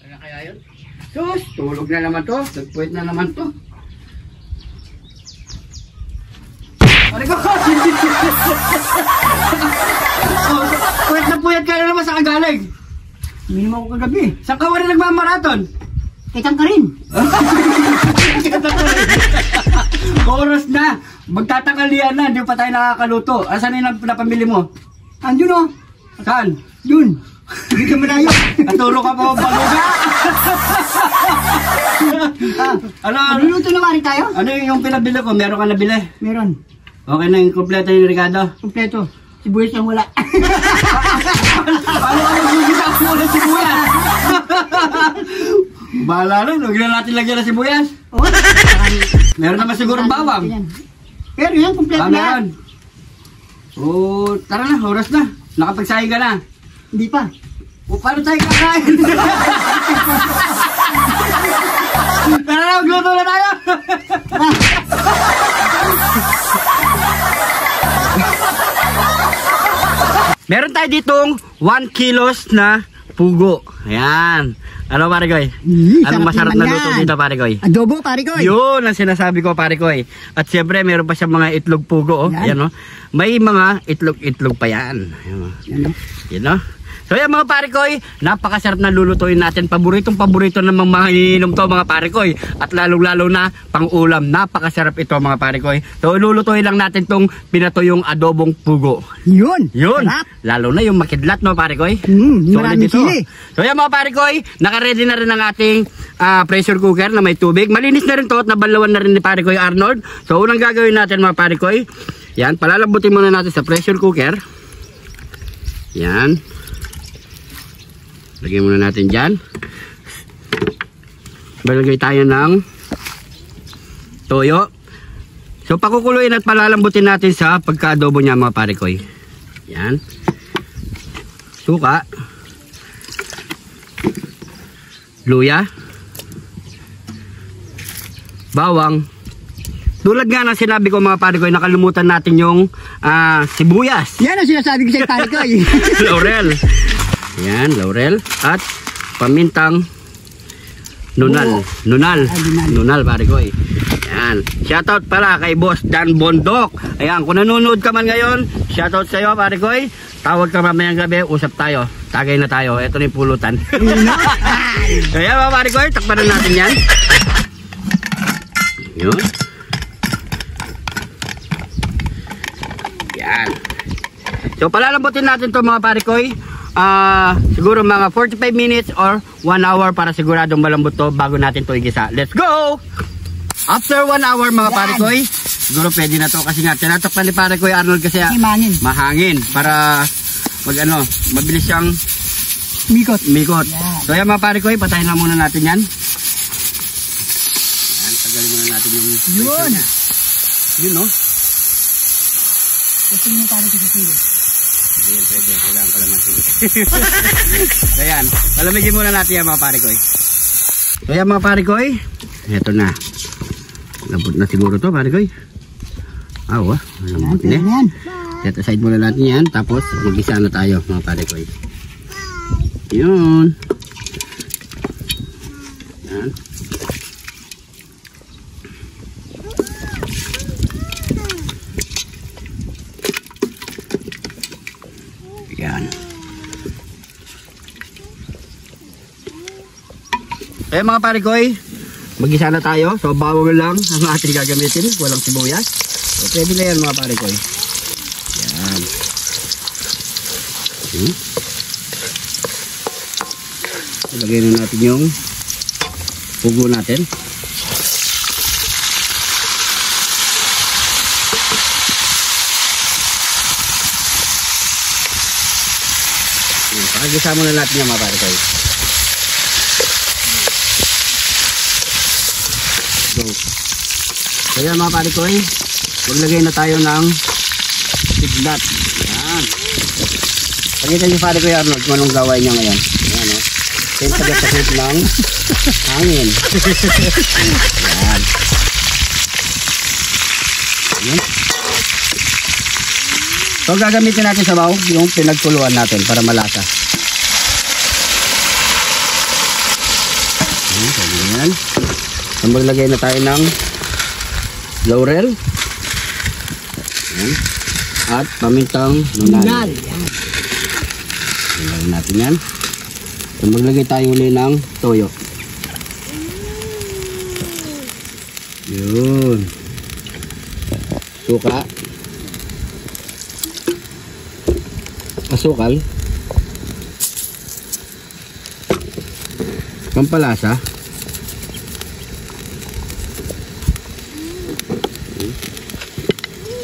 Ano kaya yun? Sus, tulog na naman to. Nagpuwit na naman to. Ano ko? Puwit na puwit ka na naman sa kagaling. Minum ako kagabi. Saan ka wala nagmamaraton? Kitang ka rin. Oras na. Magtatakalian na. Hindi pa tayo nakakaluto. Asan yung napamili mo? Andun o. Saan? Dun. Hindi ka malayo. Naturo ka po baluga. Ano? Magluluto naman rin tayo? Ano yung pinabili ko? Meron ka nabili? Meron. Okay na yung kompleto yung Ricardo? Kompleto. Sibuyas lang wala. Paano ka nagugisa ako ng sibuyas? Bahala na. Huwag na natin lagyan ng sibuyas. Oo. Meron naman siguro bawang. Pero yan, kompleto na. Meron. Oo, tara na. Oras na. Nakapagsahin ka na. Hindi pa. O, paano tayo kakain? Tara na, magluto na tayo! Meron tayo ditong 1 kilos na pugo. Ayan. Ano, pare Koy? Anong masarap na luto dito, pare Koy? Adobo, pare Koy. Yun ang sinasabi ko, pare Koy. At siyempre, meron pa siyang mga itlog pugo. Oh. Ayan, oh. May mga itlog-itlog pa yan. Ayan, oh. Yan, oh. So yan mga pare Koy, napakasarap na lulutuin natin. Paborito ng mga ininom to mga pare Koy. At lalong-lalo na pang-ulam. Napakasarap ito mga pare Koy. So lulutuin lang natin tong pinatuyong adobong pugo. Yun. Sarap. Lalo na yung makidlat no pare Koy. Maraming sili. So yan mga pare Koy, naka-ready na rin ang ating pressure cooker na may tubig. Malinis na rin to at nabalawan na rin ni pare Koy Arnold. So unang gagawin natin mga pare Koy, yan, palalambutin muna natin sa pressure cooker. Yan. Lagyan muna natin dyan. Balagay tayo ng toyo. So pakukuluin at palalambutin natin sa pagka-adobo niya mga pare Koy. Yan. Suka. Luya. Bawang. Tulad nga ng sinabi ko mga pare Koy, nakalimutan natin yung sibuyas. Yan ang sinasabi ko sa pare Koy. Laurel. Yan, laurel at pamintang nunal. Nunal pare Koy. Yan. Shoutout pala kay Boss Dan Bondok. Ayan, kung nanonood ka man ngayon, shoutout sa iyo pare Koy. Tawag ka mamayang gabi, usap tayo. Tagay na tayo. Ito na yung pulutan. Kaya mga pare Koy, takpan na natin yan. Yun. Yan. So palalambutin natin to mga pare Koy. Siguro mga 45 minutes or 1 hour para siguradong malambot to bago natin to igisa. Let's go! After 1 hour mga pare Koy, siguro pwede na to kasi nga tinatakpan ni pare Koy Arnold kasi mahangin para mabilis siyang mikot. Yeah. So yan mga pare Koy, patayin na muna natin yan. Yan, tagalin muna natin yung yun niya. Yun no? Gusto nyo pare Koy sa sili. Hindi yan pwede, kailangan ka lang natin. So yan, palamigin muna natin yan mga pare Koy. So yan mga pare Koy, eto na. Lambot na siguro to pare Koy. Lambot na. Set aside muna natin yan, tapos mag-isa na tayo mga pare Koy. Yun. Yan. Yan. Eh mga pare Koy, mag-isa na tayo. So bawang lang ang ating gagamitin, walang sibuyas. So pwede na yan mga pare Koy. Yan. Ilagay na natin yung pugo natin. Pagisa muna natin yung mga pare Koy. Go. Kaya mga pare Koy, maglagay na tayo ng kidlat. Yan. Pakita niyo pare Koy Arnold kung anong gawain niya ngayon. Yan o. Ito yung tagasahit ng hangin. Yan. Yan. So gagamitin natin sa baw yung pinagkuluan natin para malasa. So, ganyan. So, maglagay na tayo ng laurel. Ayan. At pamintang nunal. Yan. Ilagay natin yan. So, maglagay tayo ulit ng toyo. Yun. Suka. Asukal. Pampalasa.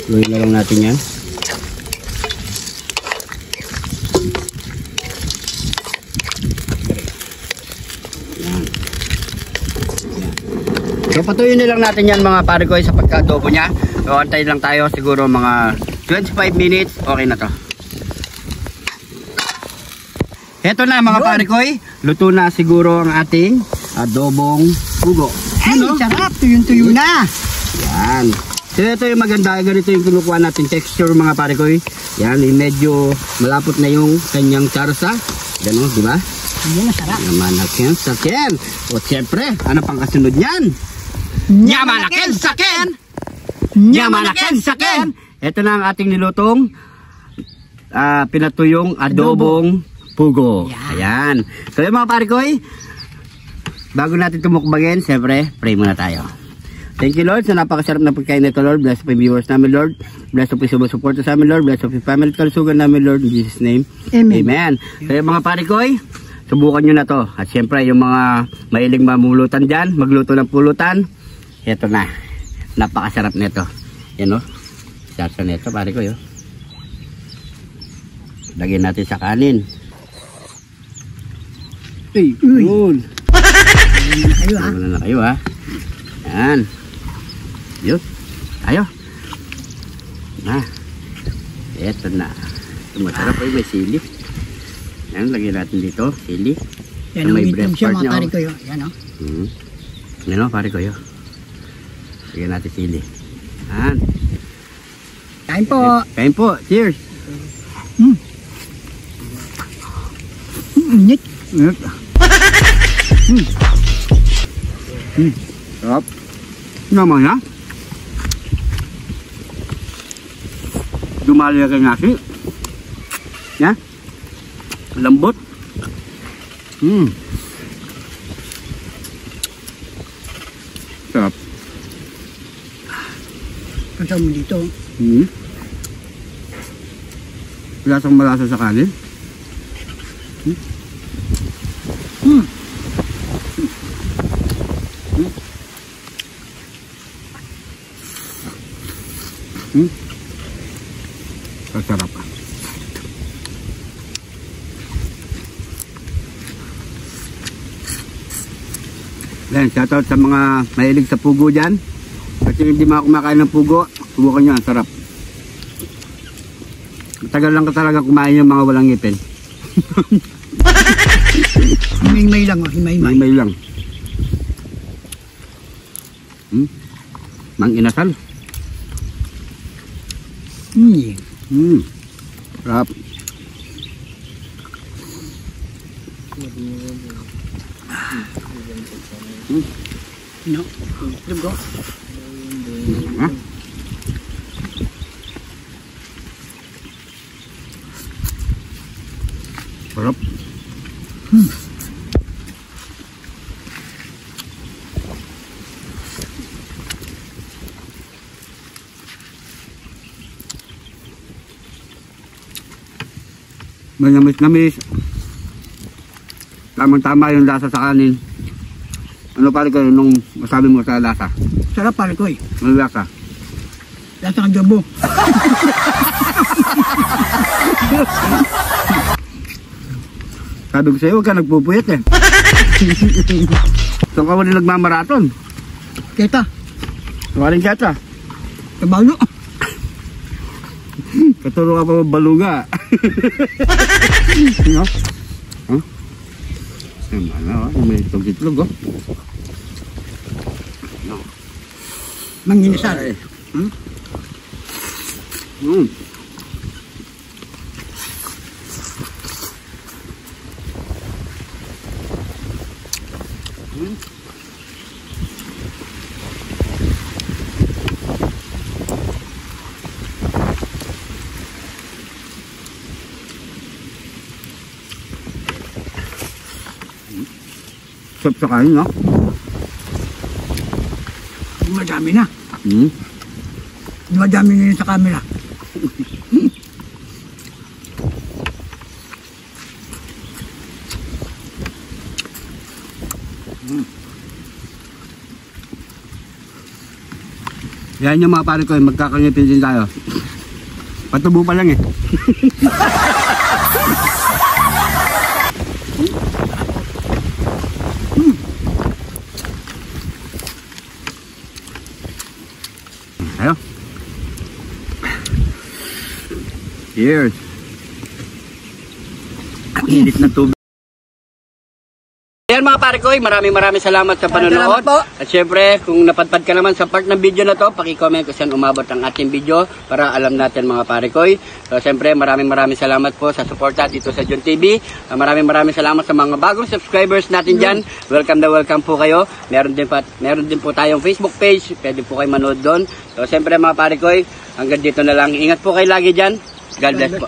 Luyin na lang natin yan. So patuloy na lang natin yan mga pare ko sa pagka-adobo niya. So antay lang tayo siguro mga 25 minutes. Okay na to. Heto na mga pare ko. Luto na siguro ang ating adobong pugo. Ay, sarap. Tuyong-tuyo na. Yan. So ito yung maganda. Ganito yung kinukuha natin texture mga pare ko. Yan, medyo malapot na yung kanyang sarsa. Gano'n, di ba? Yan, masarap. Yamanaken sa ken. O siyempre, ano pang kasunod niyan? Yamanaken sa ken! Yamanaken sa ken! Ito na ang ating nilutong pinatuyong adobong pugo. Ayan. So yung mga parikoy, bago natin tumukbagin, siyempre, pray muna tayo. Thank you Lord sa napakasarap na pagkain nito Lord. Bless po yung viewers namin Lord. Bless po yung support sa amin Lord. Bless po yung family at kalusugan namin Lord. In Jesus name. Amen. Amen. So yung mga parikoy, subukan nyo na to. At siyempre yung mga mahiling mamulutan dyan, magluto ng pulutan, ito na. Napakasarap nito. Yan o. Sarsa nito parikoy o. Lagyan natin sa kanin. Uy. Yun. Ayo ha. Wala na kayo ha. Yan. Yun. Tayo. Na. Eto na. Masarap ay may sili. Yan. Lagyan natin dito. Sili. Yan ang itim siya mga pare ko yun. Yan o. Yan o pare ko yun. Lagyan natin sili. Yan. Kain po. Kain po. Cheers. Init. Init. Sarap. Naman na. Dumali na kay nasi. Yan. Lambot. Sarap. Kasama mo dito. Lasang malasa sa kanin. Sarap. Yan, shoutout sa mga mahilig sa pugo dyan. Kasi hindi mga kumakain ng pugo, subukan nyo, ang sarap. Matagal lang ka talaga kumain yung mga walang ngipin. Himay-may lang o, himay-may. Himay lang. Mang inasal. Sarap. No? Lugo. Sarap. Manamis-namis. Tamang-tama yung lasa sa kanin. Ano pare kayo nung masabi mo sa lasa? Sarap pare ko eh. Ano lasa? Lasa ng adobo. Sabi ko sa'yo, huwag ka nagpupuyat eh. Saan ka wali nagmamaraton? Kita. Waring kata. Kabalo. Katuro ka pa baluga. No? Huh? Ano, may itlog-itlog oh. No. Manginasal. Sarap sa kain, no? Madami na. Hmm. Madami na yun sa camera. Yan yung mga pare ko, magkakangipin din tayo. Patubo pa lang eh. Ayo. Cheers. Ang init na tubig. Ayan mga pare ko, maraming salamat sa panonood. Salamat po. At syempre, kung napadpad ka naman sa part ng video na to, paki-comment kung saan umabot ang ating video para alam natin mga pare ko. So syempre, maraming salamat po sa suporta dito sa John TV. Maraming salamat sa mga bagong subscribers natin dyan. Welcome na welcome po kayo. Meron din po tayong Facebook page. Pwede po kayo manood doon. So syempre mga pare ko, hanggang dito na lang. Ingat po kayo lagi dyan. God bless po.